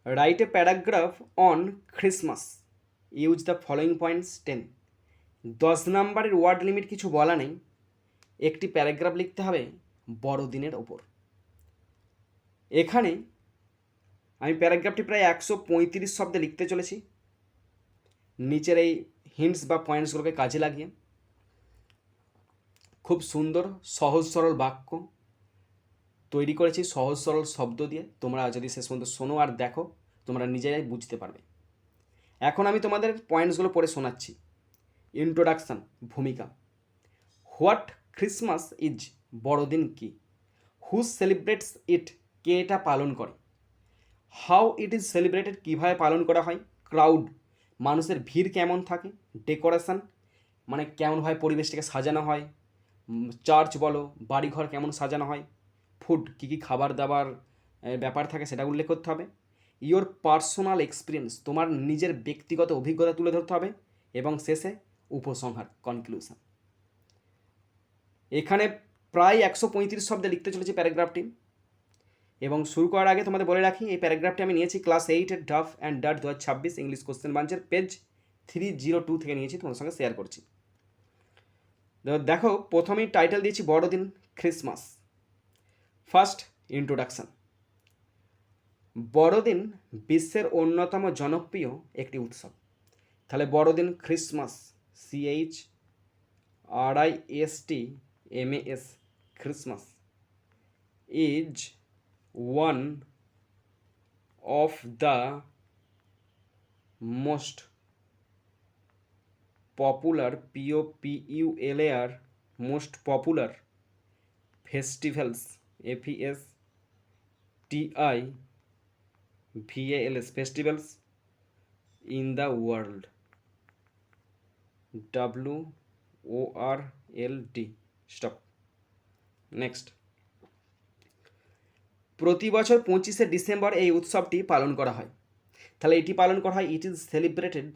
Write a paragraph on Christmas, use the following points 10। 10 নম্বরের word limit কিছু বলা নেই, একটি প্যারাগ্রাফ লিখতে হবে বড়দিনের ওপর। এখানে আমি প্যারাগ্রাফটি প্রায় 135 শব্দে লিখতে চলেছি, নিচের এই হিন্টস বা পয়েন্টসগুলোকে কাজে লাগিয়ে। খুব সুন্দর সহজ সরল বাক্য তৈরি করেছি, সহজ সরল শব্দ দিয়ে। তোমরা যদি শেষ পর্যন্ত শোনো আর দেখো, তোমরা নিজেরাই বুঝতে পারবে। এখন আমি তোমাদের পয়েন্টসগুলো পড়ে শোনাচ্ছি। ইন্ট্রোডাকশান, ভূমিকা। হোয়াট ক্রিসমাস ইজ, বড়দিন কি। হু সেলিব্রেটস ইট, কে এটা পালন করে। হাউ ইট ইজ সেলিব্রেটেড, কীভাবে পালন করা হয়। ক্রাউড, মানুষের ভিড় কেমন থাকে। ডেকোরেশন, মানে কেমনভাবে পরিবেশটাকে সাজানো হয়। চার্চ বলো, বাড়িঘর কেমন সাজানো হয়। ফুড, কী কী খাবার দাবার ব্যাপার থাকে সেটা উল্লেখ করতে হবে। ইয়োর পার্সোনাল এক্সপিরিয়েন্স, তোমার নিজের ব্যক্তিগত অভিজ্ঞতা তুলে ধরতে হবে। এবং শেষে উপসংহার, কনক্লুশন। এখানে প্রায় 135 শব্দে লিখতে চলেছি প্যারাগ্রাফটি। এবং শুরু করার আগে তোমাদের বলে রাখি, এই প্যারাগ্রাফটি আমি নিয়েছি ক্লাস 8-এর Duff and Dutt 2026 English question বাঞ্চের পেজ 302 থেকে নিয়েছি, তোমাদের সঙ্গে শেয়ার করছি। দেখো, প্রথমেই টাইটেল দিয়েছি বড়দিন ক্রিসমাস। First, introduction. বড়দিন বিশ্বের অন্যতম জনপ্রিয় একটি উৎসব। তাহলে বড়দিন Christmas, CHRISTMAS, Christmas is one of the most popular POPULAR most popular festivals FESTIVALS festivals in the world WORLD stop next। প্রতি বছর 25শে ডিসেম্বর এই উৎসবটি পালন করা হয়। তাহলে এটি পালন করা হয়, it is celebrated,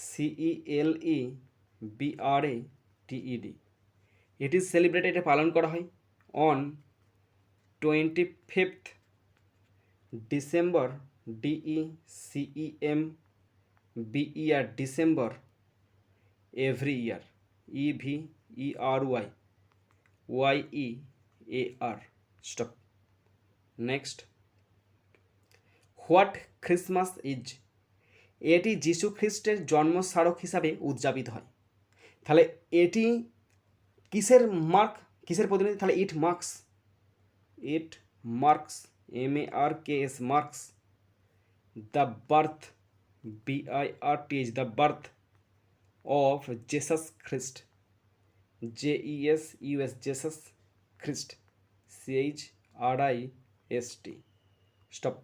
CELEBRATED, it is celebrated, এটা পালন করা হয় on 25th December, DECEMBER, December, every year, EVERYYEAR stop next. What Christmas is, এটি যীশু খ্রিস্টের জন্ম স্মারক হিসাবে উদযাপিত হয়। তাহলে এটি কিসের মার্ক, কিসের প্রতিনিধি। তাহলে it marks MARKS marks the birth BIRTH the birth of Jesus Christ, JESUS Jesus Christ, CHRIST stop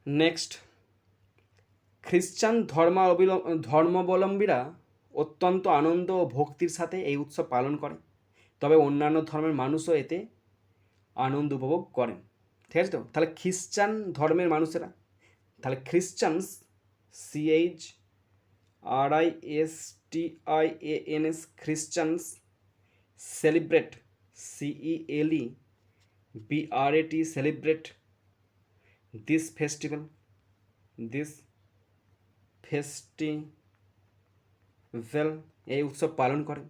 next. খ্রিস্টান ধর্মাবলম্বীরা অত্যন্ত আনন্দ ও ভক্তির সাথে এই উৎসব পালন করে, তবে অন্যান্য ধর্মের মানুষও এতে আনন্দ উপভোগ করেন। ঠিক আছে তো। তাহলে খ্রিস্টান ধর্মের মানুষেরা, তাহলে খ্রিস্টানস, CHRISTIANS খ্রিস্টানস celebrate, CELEBRAT celebrate this festival এই উৎসব পালন করে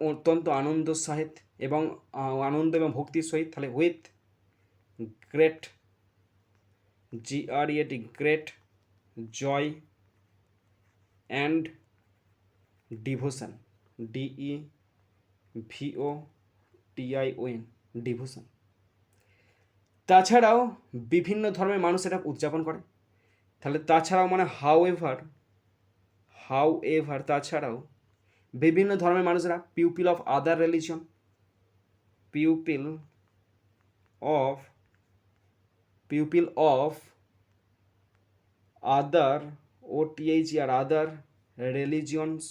অত্যন্ত আনন্দ সহিত এবং আনন্দ এবং ভক্তির সহিত। তাহলে with great, great joy and devotion, DEVOTION devotion. তাছাড়াও বিভিন্ন ধর্মের মানুষ এটা উদযাপন করে। তাহলে তাছাড়াও মানে হাউএভার তাছাড়াও বিভিন্ন ধর্মের মানুষেরা pupil of other religion, pupil of other OTHER other religions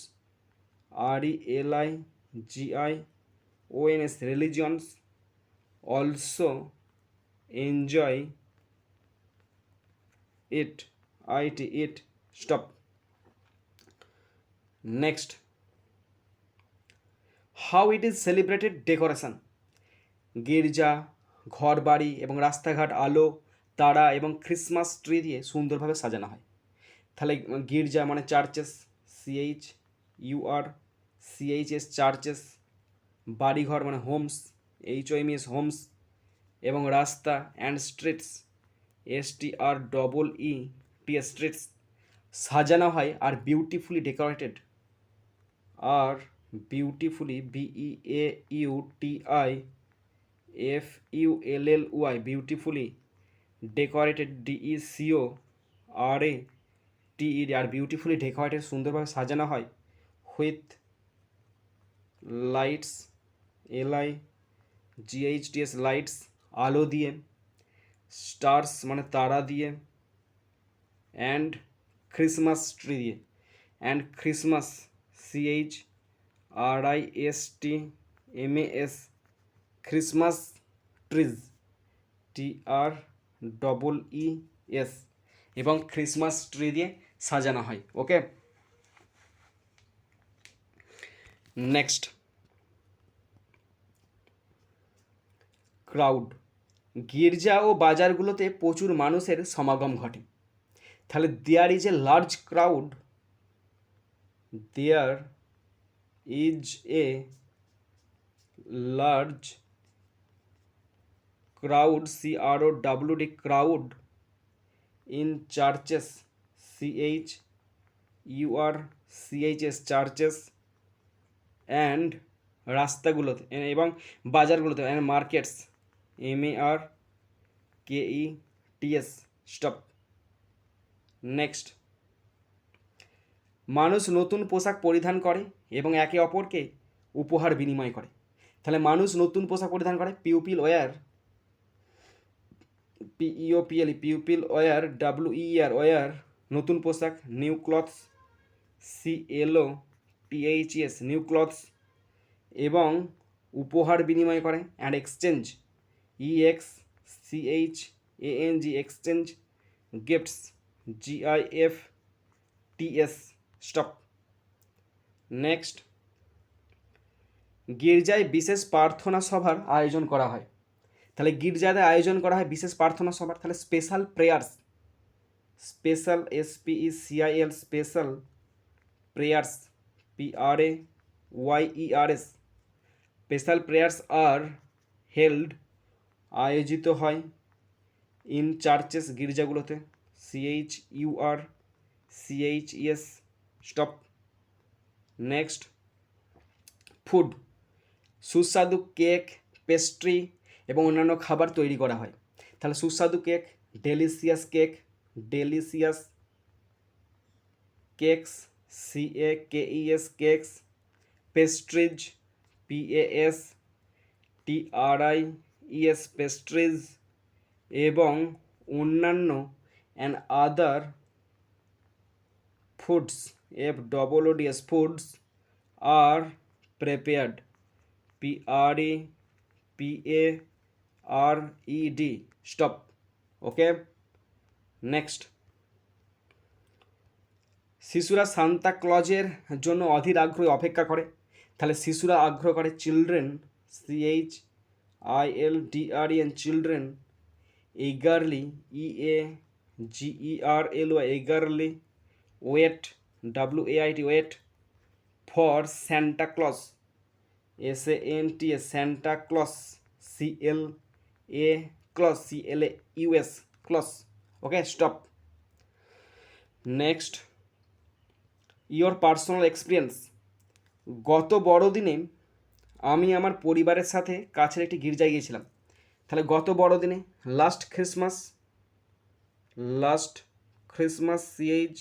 RELIGIONS religions also enjoy it stop next। how it is celebrated, decoration, গির্জা, ঘর বাড়ি এবং রাস্তাঘাট আলো তারা এবং ক্রিসমাস ট্রি দিয়ে সুন্দরভাবে সাজানো হয়। তাহলে গির্জা মানে চার্চেস, CHURCHS চার্চেস, বাড়িঘর মানে হোমস, HOMS হোমস, এবং রাস্তা অ্যান্ড স্ট্রিটস, STREET স্ট্রিটস সাজানো হয় আর বিউটিফুলি ডেকোরেটেড, আর beautifully BEAUTIFULLY beautifully decorated DECORATED আর বিউটিফুলি ডেকোরেটেড সুন্দরভাবে সাজানো হয় উইথ লাইটস LIGHTS লাইটস আলো দিয়ে, স্টার্স মানে তারা দিয়ে, অ্যান্ড ক্রিসমাস ট্রি দিয়ে, and Christmas CHRISTMAS Christmas trees TREES এবং ক্রিসমাস ট্রি দিয়ে সাজানো হয়। Okay, next, crowd. গির্জা ও বাজারগুলোতে প্রচুর মানুষের সমাগম ঘটে। তাহলে there is a large crowd, there is a large crowd CROWD crowd in churches CHURCHS churches and রাস্তাগুলোতে এবং বাজারগুলোতে, and markets MARKETS stop. Next, মানুষ নতুন পোশাক পরিধান করে এবং একে অপরকে উপহার বিনিময় করে। তাহলে মানুষ নতুন পোশাক পরিধান করে, pupil wear pupil wear wear নতুন পোশাক, new clothes CLOTHS new clothes, এবং উপহার বিনিময় করে, and exchange EXCHANG exchange, gifts GIFTS stop. Next, গির্জায় বিশেষ প্রার্থনা সভার আয়োজন করা হয়। তাহলে গির্জাতে আয়োজন করা হয় বিশেষ প্রার্থনা সভার। তাহলে special prayers, special SPECIAL special prayers PRAYERS special prayers আর হেল্ড আয়োজিত হয় ইন চার্চেস গির্জাগুলোতে CHURCHES স্টপ। Next, food. সুস্বাদু কেক, পেস্ট্রি এবং অন্যান্য খাবার তৈরি করা হয়। তাহলে সুস্বাদু cake, delicious cakes CAKES cakes, pastries PASTRIES pastries, এবং অন্যান্য and other foods FOODS foods are prepared PREPARED stop. Okay, next, শিশুরা সান্তা ক্লজের জন্য অধীর আগ্রহে অপেক্ষা করে। তাহলে শিশুরা আগ্রহ করে, children CHILDREN children, eagerly EAGERLY eagerly wait WAIT wait for Santa Claus SANTA Santa Claus CLAUS claus। Okay, stop. Next, your personal experience. গত বড়দিনে আমি আমার পরিবারের সাথে কাছের একটি গির্জায় গিয়েছিলাম। তাহলে গত বড়দিনে, লাস্ট ক্রিসমাস CHRISTMAS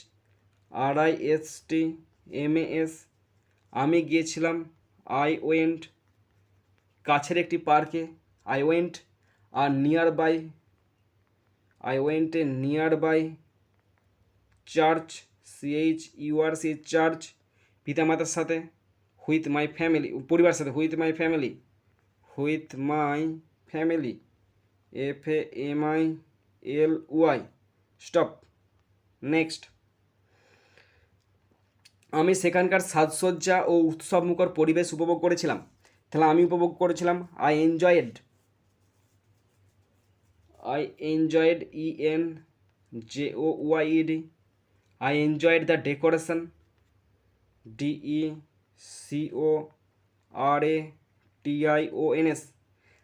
আমি গিয়েছিলাম, I went কাছের একটি পার্কে, I went a nearby church CHURC church পিতামাতার সাথে, উইথ মাই ফ্যামিলি পরিবারের সাথে, with my family FAMILY stop. Next, আমি সেখানকার সাজসজ্জা ও উৎসবমুখর পরিবেশ উপভোগ করেছিলাম। তাহলে আমি উপভোগ করেছিলাম, I enjoyed I enjoyed, enjoyed. I enjoyed the decoration, decorations,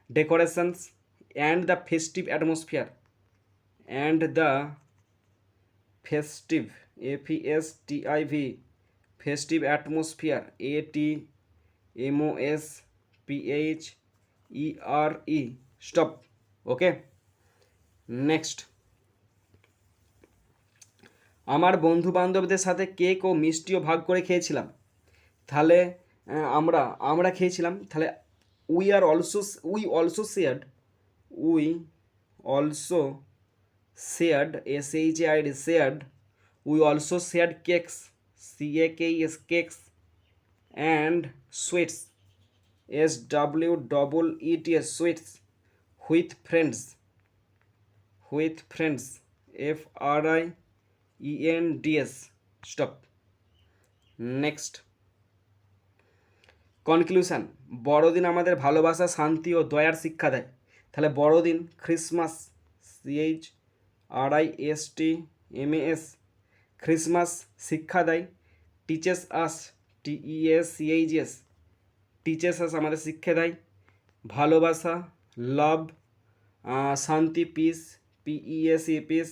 decorations, and the festive atmosphere, and the festive, festive, festive atmosphere, atmosphere. Stop. Okay, next. আমার বন্ধু বান্ধবদের সাথে কেক ও মিষ্টিও ভাগ করে খেয়েছিলাম। তাহলে আমরা আমরা খেয়েছিলাম। তাহলে we also shared, we also shared, SHARD, shared, we also shared cakes, CAKES, cakes, and sweets, SWEETS, sweets, with friends, FRIENDS. Stop. Next, conclusion. বড়দিন আমাদের ভালোবাসা, শান্তি ও দয়ার শিক্ষা দেয়। তাহলে বড়দিন, ক্রিসমাস, CHRISTMAS, ক্রিসমাস শিক্ষা দেয়। Teaches us, TEACHES, teaches us আমাদের শিক্ষা দেয়। ভালোবাসা, লাভ, শান্তি, পিস, PEACE, পিস,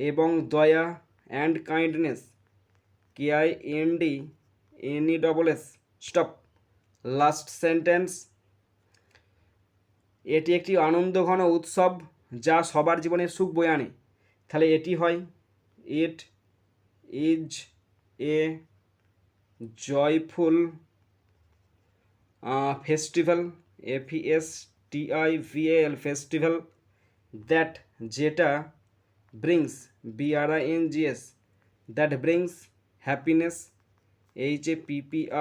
এবং দয়া, and kindness, KINDNESS. Stop. Last sentence. এটি একটি আনন্দঘন উৎসব যা সবার জীবনে সুখ বয়ে আনে। তাহলে এটি হয়, it is a joyful festival, FESTIVAL, festival, that, যেটা, brings, BRINGS, that brings happiness, HAPPINESS,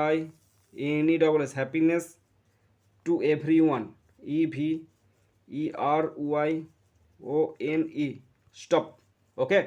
happiness, to everyone, EVERYONE. Stop. Okay.